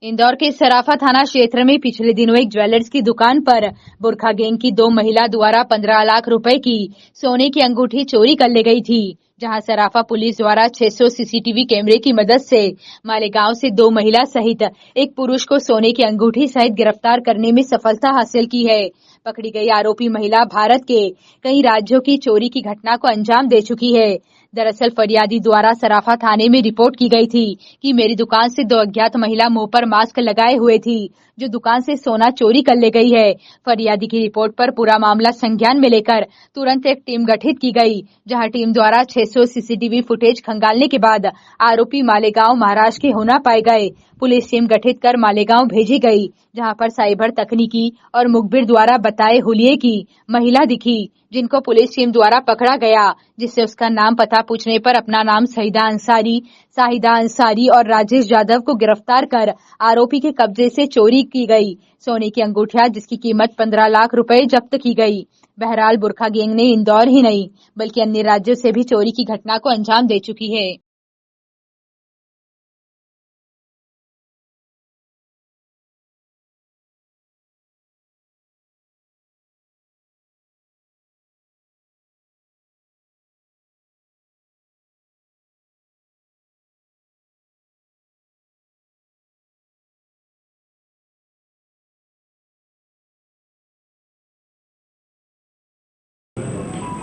इंदौर के सराफा थाना क्षेत्र में पिछले दिनों एक ज्वेलर्स की दुकान पर बुरखा गैंग की 2 महिला द्वारा 15 लाख रुपए की सोने की अंगूठी चोरी कर ले गई थी, जहां सराफा पुलिस द्वारा 600 सीसीटीवी कैमरे की मदद से मालेगांव से 2 महिला सहित एक पुरुष को सोने की अंगूठी सहित गिरफ्तार करने में सफलता हासिल की है। पकड़ी गई आरोपी महिला भारत के कई राज्यों की चोरी की घटना को अंजाम दे चुकी है। दरअसल फरियादी द्वारा सराफा थाने में रिपोर्ट की गई थी कि मेरी दुकान से 2 अज्ञात महिला मुंह पर मास्क लगाए हुए थी, जो दुकान से सोना चोरी कर ले गई है। फरियादी की रिपोर्ट पर पूरा मामला संज्ञान में लेकर तुरंत एक टीम गठित की गई, जहां टीम द्वारा 600 सीसीटीवी फुटेज खंगालने के बाद आरोपी मालेगांव महाराष्ट्र के होना पाए गए। पुलिस टीम गठित कर मालेगांव भेजी गई, जहां पर साइबर तकनीकी और मुखबिर द्वारा बताए हुलिये की महिला दिखी, जिनको पुलिस टीम द्वारा पकड़ा गया, जिससे उसका नाम पता पूछने पर अपना नाम शाहिदा अंसारी और राजेश यादव को गिरफ्तार कर आरोपी के कब्जे से चोरी की गई सोने की अंगूठियां, जिसकी कीमत 15 लाख रुपए जब्त की गई। बहरहाल बुरखा गैंग ने इंदौर ही नहीं बल्कि अन्य राज्यों से भी चोरी की घटना को अंजाम दे चुकी है।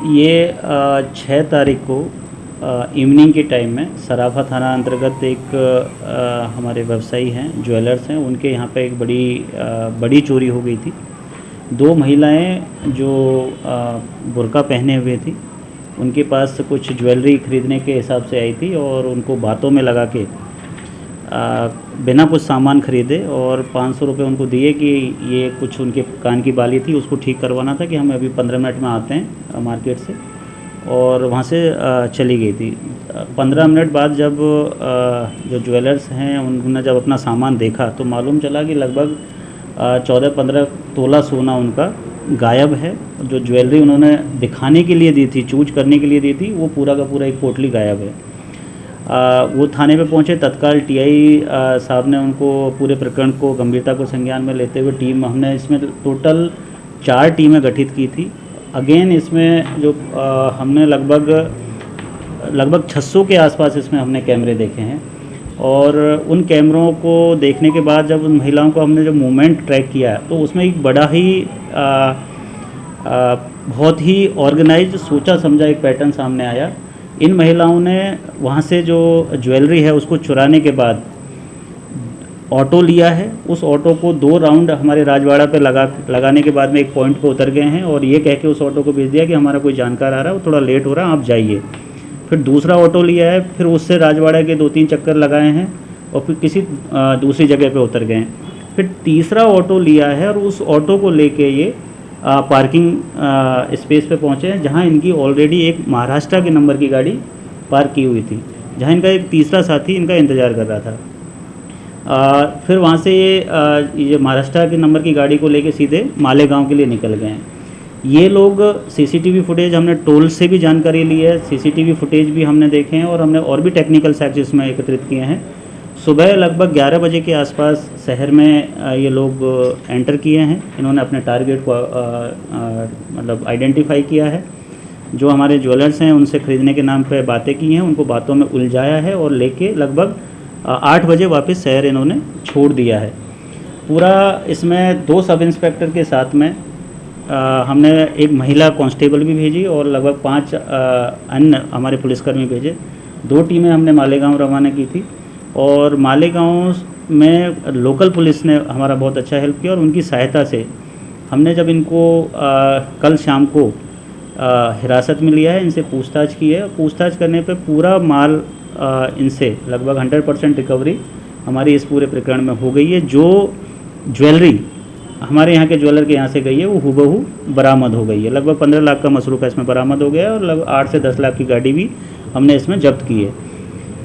ये 6 तारीख को इवनिंग के टाइम में सराफा थाना अंतर्गत एक हमारे व्यवसायी हैं, ज्वेलर्स हैं, उनके यहाँ पे एक बड़ी चोरी हो गई थी। 2 महिलाएं जो बुर्का पहने हुए थी, उनके पास कुछ ज्वेलरी खरीदने के हिसाब से आई थी और उनको बातों में लगा के बिना कुछ सामान खरीदे और 500 रुपये उनको दिए कि ये कुछ उनके कान की बाली थी, उसको ठीक करवाना था कि हम अभी 15 मिनट में आते हैं मार्केट से, और वहाँ से चली गई थी। 15 मिनट बाद जब जो ज्वेलर्स हैं उन्होंने जब अपना सामान देखा तो मालूम चला कि लगभग 14-15 तोला सोना उनका गायब है। जो ज्वेलरी उन्होंने दिखाने के लिए दी थी, चूज करने के लिए दी थी, वो पूरा का पूरा एक पोटली गायब है। वो थाने पे पहुंचे। तत्काल टीआई साहब ने उनको पूरे प्रकरण को गंभीरता को संज्ञान में लेते हुए हमने इसमें टोटल 4 टीमें गठित की थी। अगेन इसमें जो हमने लगभग 600 के आसपास इसमें हमने कैमरे देखे हैं, और उन कैमरों को देखने के बाद जब उन महिलाओं को हमने जो मूवमेंट ट्रैक किया तो उसमें एक बड़ा ही बहुत ही ऑर्गेनाइज्ड, सोचा समझा एक पैटर्न सामने आया। इन महिलाओं ने वहाँ से जो ज्वेलरी है उसको चुराने के बाद ऑटो लिया है। उस ऑटो को 2 राउंड हमारे राजवाड़ा पे लगाने के बाद में एक पॉइंट पे उतर गए हैं और ये कह के उस ऑटो को भेज दिया कि हमारा कोई जानकार आ रहा है, वो थोड़ा लेट हो रहा है, आप जाइए। फिर दूसरा ऑटो लिया है, फिर उससे राजवाड़ा के 2-3 चक्कर लगाए हैं और फिर किसी दूसरी जगह पे उतर गए हैं। फिर तीसरा ऑटो लिया है और उस ऑटो को लेके ये पार्किंग स्पेस पे पहुँचे हैं, जहाँ इनकी ऑलरेडी एक महाराष्ट्र के नंबर की गाड़ी पार्क की हुई थी, जहाँ इनका एक तीसरा साथी इनका इंतज़ार कर रहा था। फिर वहाँ से ये महाराष्ट्र के नंबर की गाड़ी को लेके सीधे मालेगांव के लिए निकल गए हैं। ये लोग सीसीटीवी फुटेज हमने टोल से भी जानकारी ली है, सीसीटीवी फुटेज भी हमने देखे हैं और हमने और भी टेक्निकल फैक्ट्स इसमें एकत्रित किए हैं। सुबह लगभग 11 बजे के आसपास शहर में ये लोग एंटर किए हैं। इन्होंने अपने टारगेट को मतलब आइडेंटिफाई किया है। जो हमारे ज्वेलर्स हैं उनसे ख़रीदने के नाम पे बातें की हैं, उनको बातों में उलझाया है और लेके लगभग 8 बजे वापस शहर इन्होंने छोड़ दिया है। पूरा इसमें 2 सब इंस्पेक्टर के साथ में हमने एक महिला कांस्टेबल भी भेजी और लगभग 5 अन्य हमारे पुलिसकर्मी भेजे। 2 टीमें हमने मालेगांव रवाना की थी और मालेगांव में लोकल पुलिस ने हमारा बहुत अच्छा हेल्प किया और उनकी सहायता से हमने जब इनको कल शाम को हिरासत में लिया है, इनसे पूछताछ की है। पूछताछ करने पे पूरा माल इनसे लगभग 100% रिकवरी हमारी इस पूरे प्रकरण में हो गई है। जो ज्वेलरी हमारे यहाँ के ज्वेलर के यहाँ से गई है वो हुबहू बरामद हो गई है। लगभग 15 लाख का मसरूफ़ इसमें बरामद हो गया है और लगभग 8 से 10 लाख की गाड़ी भी हमने इसमें जब्त की है।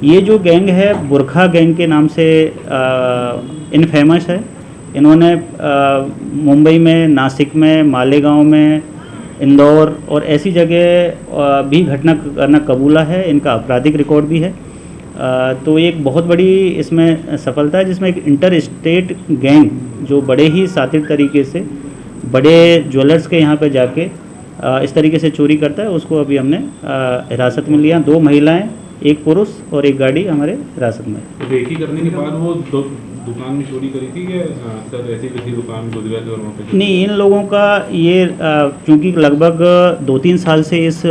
ये जो गैंग है बुरखा गैंग के नाम से इनफेमस है। इन्होंने मुंबई में, नासिक में, मालेगांव में, इंदौर और ऐसी जगह भी घटना करना कबूला है। इनका आपराधिक रिकॉर्ड भी है। तो एक बहुत बड़ी इसमें सफलता है, जिसमें एक इंटर स्टेट गैंग जो बड़े ही शातिर तरीके से बड़े ज्वेलर्स के यहाँ पे जाके इस तरीके से चोरी करता है, उसको अभी हमने हिरासत में लिया। 2 महिलाएं, 1 पुरुष और 1 गाड़ी हमारे हिरासत में। तो रेकी करने के बाद वो दुकान में चोरी करी थी या सर ऐसी किसी दुकान में गुजरा थे और वहाँ पे? नहीं, इन लोगों का ये क्योंकि लगभग 2-3 साल से इस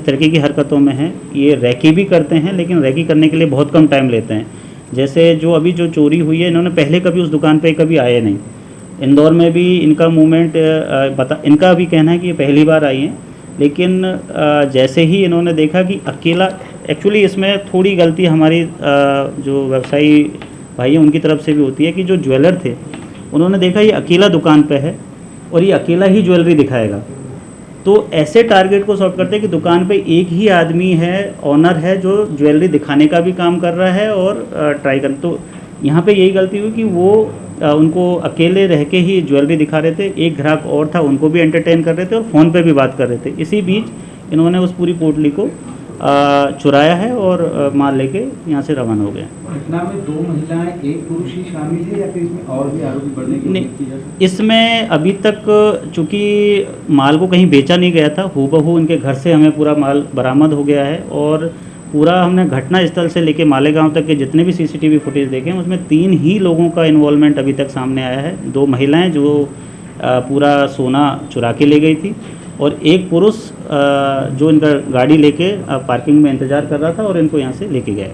तरीके की हरकतों में हैं। ये रैकी भी करते हैं, लेकिन रैकी करने के लिए बहुत कम टाइम लेते हैं। जैसे जो अभी जो चोरी हुई है, इन्होंने पहले कभी उस दुकान पे कभी आए नहीं। इंदौर में भी इनका मूवमेंट इनका भी कहना है कि ये पहली बार आई हैं, लेकिन जैसे ही इन्होंने देखा कि अकेला, एक्चुअली इसमें थोड़ी गलती हमारी जो व्यवसायी भाई हैं उनकी तरफ से भी होती है कि जो ज्वेलर थे उन्होंने देखा ये अकेला दुकान पे है और ये अकेला ही ज्वेलरी दिखाएगा, तो ऐसे टारगेट को सॉल्व करते हैं कि दुकान पे एक ही आदमी है, ऑनर है, जो ज्वेलरी दिखाने का भी काम कर रहा है और ट्राई कर। तो यहाँ पे यही गलती हुई कि वो उनको अकेले रह के ही ज्वेलरी दिखा रहे थे। एक ग्राहक और था, उनको भी एंटरटेन कर रहे थे और फ़ोन पे भी बात कर रहे थे। इसी बीच इन्होंने उस पूरी पोटली को चुराया है और माल लेके यहाँ से रवाना हो गए। घटना में 2 महिलाएं 1 पुरुष ही शामिल है या फिर इसमें और भी आरोपी बढ़ने की नहीं, उम्मीद की जा सकती है? इसमें अभी तक चूँकि माल को कहीं बेचा नहीं गया था, हूबहू इनके घर से हमें पूरा माल बरामद हो गया है और पूरा हमने घटना स्थल से लेके मालेगांव तक के जितने भी सीसीटीवी फुटेज देखे हैं उसमें 3 ही लोगों का इन्वॉल्वमेंट अभी तक सामने आया है। 2 महिलाएं जो पूरा सोना चुरा के ले गई थी और 1 पुरुष जो इनका गाड़ी लेके पार्किंग में इंतज़ार कर रहा था और इनको यहाँ से लेके गया।